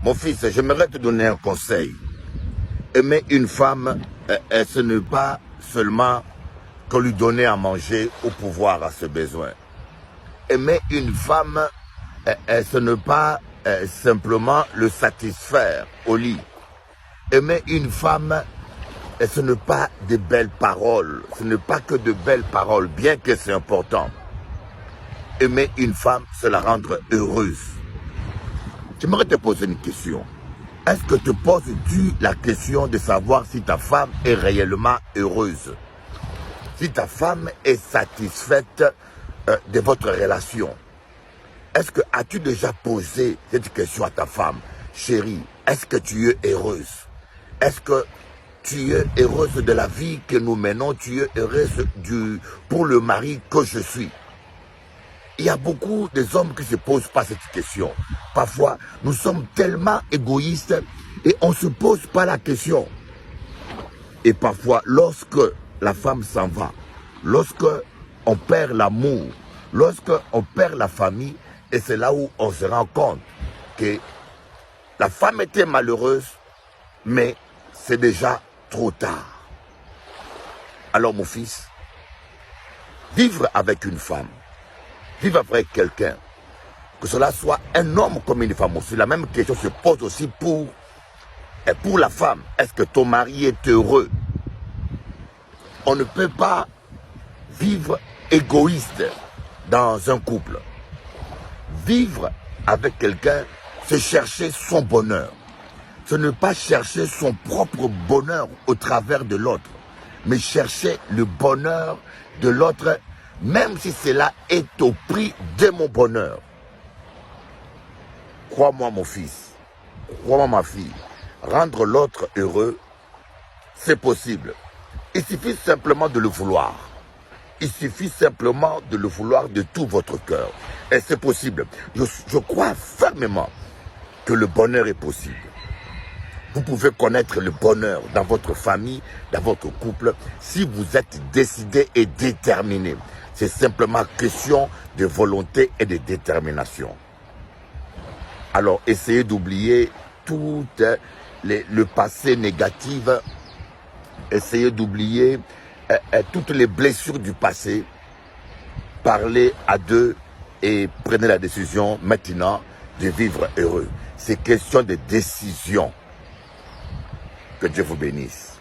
Mon fils, j'aimerais te donner un conseil. Aimer une femme, ce n'est pas seulement que lui donner à manger ou pouvoir à ses besoins. Aimer une femme, ce n'est pas simplement le satisfaire au lit. Aimer une femme, ce n'est pas de belles paroles. Ce n'est pas que de belles paroles, bien que c'est important. Aimer une femme, c'est la rendre heureuse. J'aimerais te poser une question. Est-ce que te poses-tu la question de savoir si ta femme est réellement heureuse? Si ta femme est satisfaite de votre relation? Est-ce que as-tu déjà posé cette question à ta femme? Chérie, est-ce que tu es heureuse? Est-ce que tu es heureuse de la vie que nous menons? Tu es heureuse pour le mari que je suis? Il y a beaucoup d'hommes qui ne se posent pas cette question. Parfois, nous sommes tellement égoïstes et on ne se pose pas la question. Et parfois, lorsque la femme s'en va, lorsque on perd l'amour, lorsque on perd la famille, et c'est là où on se rend compte que la femme était malheureuse, mais c'est déjà trop tard. Alors mon fils, vivre avec une femme, vivre avec quelqu'un, que cela soit un homme comme une femme aussi, la même question se pose aussi pour la femme. Est-ce que ton mari est heureux? On ne peut pas vivre égoïste dans un couple. Vivre avec quelqu'un, c'est chercher son bonheur. Ce n'est pas chercher son propre bonheur au travers de l'autre, mais chercher le bonheur de l'autre, même si cela est au prix de mon bonheur. Crois-moi mon fils, crois-moi ma fille, rendre l'autre heureux, c'est possible. Il suffit simplement de le vouloir. Il suffit simplement de le vouloir de tout votre cœur. Et c'est possible. Je crois fermement que le bonheur est possible. Vous pouvez connaître le bonheur dans votre famille, dans votre couple, si vous êtes décidé et déterminé. C'est simplement question de volonté et de détermination. Alors, essayez d'oublier tout le passé négatif. Essayez d'oublier toutes les blessures du passé. Parlez à deux et prenez la décision maintenant de vivre heureux. C'est question de décision. Que Dieu vous bénisse.